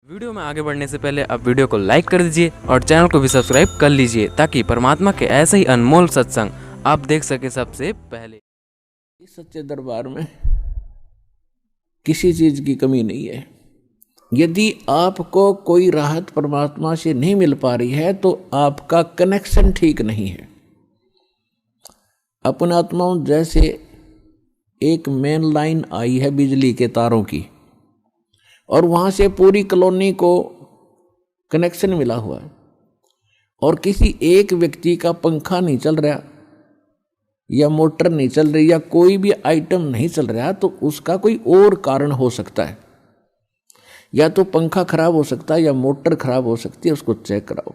Video में आगे बढ़ने से पहले आप वीडियो को लाइक कर दीजिए और चैनल को भी सब्सक्राइब कर लीजिए ताकि परमात्मा के ऐसे ही अनमोल सत्संग आप देख सके सबसे पहले। इस सच्चे दरबार में किसी चीज की कमी नहीं है। यदि आपको कोई राहत परमात्मा से नहीं मिल पा रही है तो आपका कनेक्शन ठीक नहीं है। अपन आत्माओं जैसे एक मेन लाइन आई है बिजली के तारों की और वहां से पूरी कॉलोनी को कनेक्शन मिला हुआ है और किसी एक व्यक्ति का पंखा नहीं चल रहा या मोटर नहीं चल रही या कोई भी आइटम नहीं चल रहा तो उसका कोई और कारण हो सकता है। या तो पंखा खराब हो सकता है या मोटर खराब हो सकती है, उसको चेक कराओ।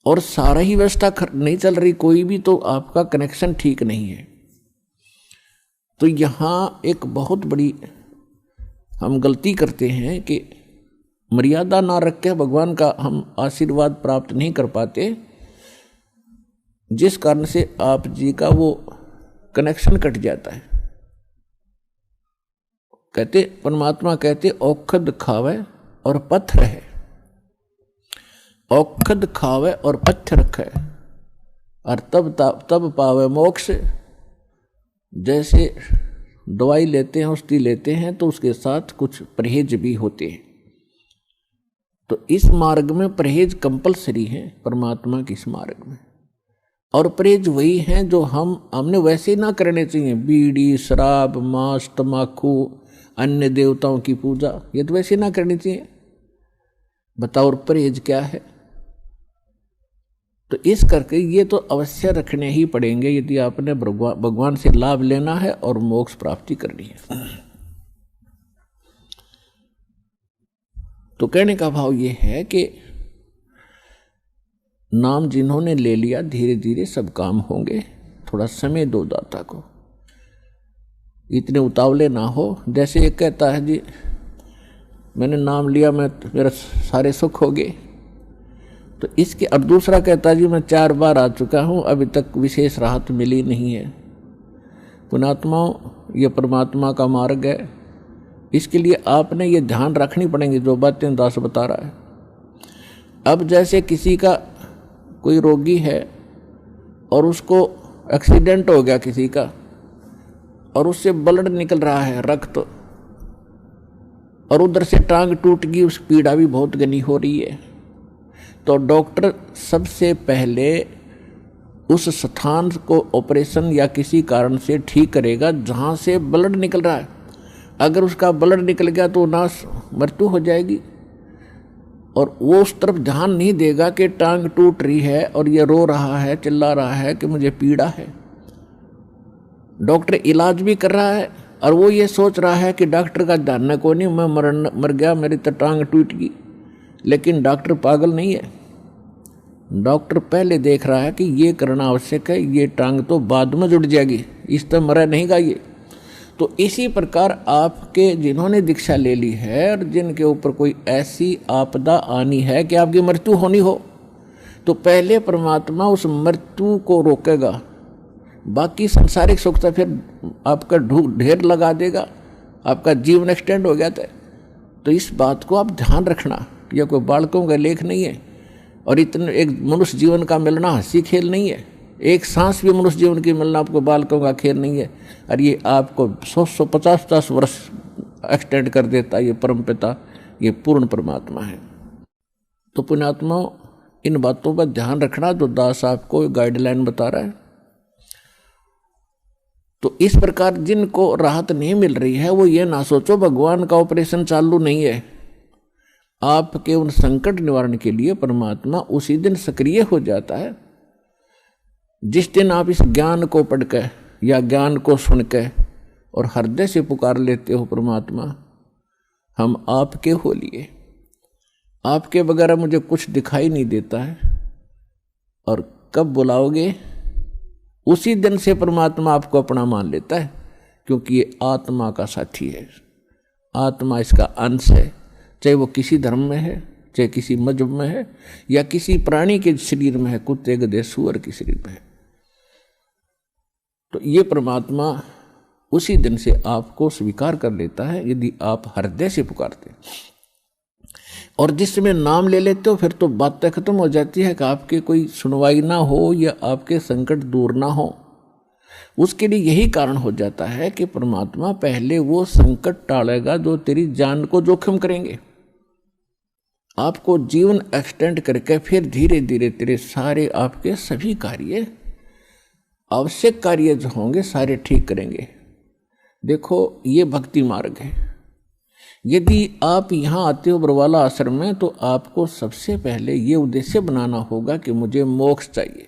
और सारा ही व्यवस्था नहीं चल रही कोई भी तो आपका कनेक्शन ठीक नहीं है। तो यहाँ एक बहुत बड़ी हम गलती करते हैं कि मर्यादा ना रख के भगवान का हम आशीर्वाद प्राप्त नहीं कर पाते, जिस कारण से आप जी का वो कनेक्शन कट जाता है। कहते परमात्मा कहते औखद खावे और पत्थर है, औखद खावे और पत्थर रखे और तब पावे मोक्ष। जैसे दवाई लेते हैं औषधि लेते हैं तो उसके साथ कुछ परहेज भी होते हैं। तो इस मार्ग में परहेज कंपलसरी है परमात्मा के इस मार्ग में। और परहेज वही हैं जो हमने वैसे ना करने चाहिए। बीड़ी, शराब, मांस, तम्बाकू, अन्य देवताओं की पूजा, ये तो वैसे ना करनी चाहिए। बताओ और परहेज क्या है? तो इस करके ये तो अवश्य रखने ही पड़ेंगे यदि आपने भगवान से लाभ लेना है और मोक्ष प्राप्ति करनी है। तो कहने का भाव ये है कि नाम जिन्होंने ले लिया धीरे धीरे सब काम होंगे। थोड़ा समय दो दाता को, इतने उतावले ना हो। जैसे एक कहता है जी मैंने नाम लिया मेरा सारे सुख हो गए, तो इसके अब दूसरा कहता है जी मैं 4 बार आ चुका हूँ अभी तक विशेष राहत मिली नहीं है। पुण्यात्माओं, ये परमात्मा का मार्ग है, इसके लिए आपने ये ध्यान रखनी पड़ेंगी जो बातें दास बता रहा है। अब जैसे किसी का कोई रोगी है और उसको एक्सीडेंट हो गया किसी का और उससे ब्लड निकल रहा है, रक्त, और उधर से टांग टूट गई, उस पीड़ा भी बहुत घनी हो रही है। तो डॉक्टर सबसे पहले उस स्थान को ऑपरेशन या किसी कारण से ठीक करेगा जहाँ से ब्लड निकल रहा है। अगर उसका ब्लड निकल गया तो नाश मृत्यु हो जाएगी। और वो उस तरफ ध्यान नहीं देगा कि टांग टूट रही है और ये रो रहा है, चिल्ला रहा है कि मुझे पीड़ा है। डॉक्टर इलाज भी कर रहा है और वो ये सोच रहा है कि डॉक्टर का ध्यान को नहीं, मैं मर गया, मेरी तो टांग टूट गई। लेकिन डॉक्टर पागल नहीं है। डॉक्टर पहले देख रहा है कि ये करना आवश्यक है, ये टांग तो बाद में जुड़ जाएगी, इस तरह मरा नहीं गा ये। तो इसी प्रकार आपके जिन्होंने दीक्षा ले ली है और जिनके ऊपर कोई ऐसी आपदा आनी है कि आपकी मृत्यु होनी हो, तो पहले परमात्मा उस मृत्यु को रोकेगा। बाकी संसारिक सुख तो फिर आपका ढेर लगा देगा, आपका जीवन एक्सटेंड हो गया था। तो इस बात को आप ध्यान रखना। यह कोई बालकों का लेख नहीं है और इतने एक मनुष्य जीवन का मिलना हंसी खेल नहीं है। एक सांस भी मनुष्य जीवन की मिलना आपको बालकों का खेल नहीं है। और ये आपको 100-150 वर्ष एक्सटेंड कर देता। ये परम पिता, ये पूर्ण परमात्मा है। तो पुण्यात्माओं, इन बातों पर ध्यान रखना जो दास आपको गाइडलाइन बता रहा है। तो इस प्रकार जिनको राहत नहीं मिल रही है वो ये ना सोचो भगवान का ऑपरेशन चालू नहीं है। आपके उन संकट निवारण के लिए परमात्मा उसी दिन सक्रिय हो जाता है जिस दिन आप इस ज्ञान को पढ़कर या ज्ञान को सुनकर और हृदय से पुकार लेते हो, परमात्मा हम आपके हो लिए, आपके बगैर मुझे कुछ दिखाई नहीं देता है। और कब बुलाओगे उसी दिन से परमात्मा आपको अपना मान लेता है, क्योंकि ये आत्मा का साथी है। आत्मा इसका अंश है, चाहे वो किसी धर्म में है, चाहे किसी मजहब में है या किसी प्राणी के शरीर में है, कुत्ते गधे सूअर के शरीर में है। तो ये परमात्मा उसी दिन से आपको स्वीकार कर लेता है यदि आप हृदय से पुकारते। और जिस समय नाम ले लेते हो फिर तो बात खत्म हो जाती है कि आपके कोई सुनवाई ना हो या आपके संकट दूर ना हो। उसके लिए यही कारण हो जाता है कि परमात्मा पहले वो संकट टालेगा जो तेरी जान को जोखिम करेंगे। आपको जीवन एक्सटेंड करके फिर धीरे धीरे तेरे सारे आपके सभी कार्य, आवश्यक कार्य जो होंगे सारे ठीक करेंगे। देखो ये भक्ति मार्ग है। यदि आप यहाँ आते हो बरवाला आश्रम में तो आपको सबसे पहले ये उद्देश्य बनाना होगा कि मुझे मोक्ष चाहिए।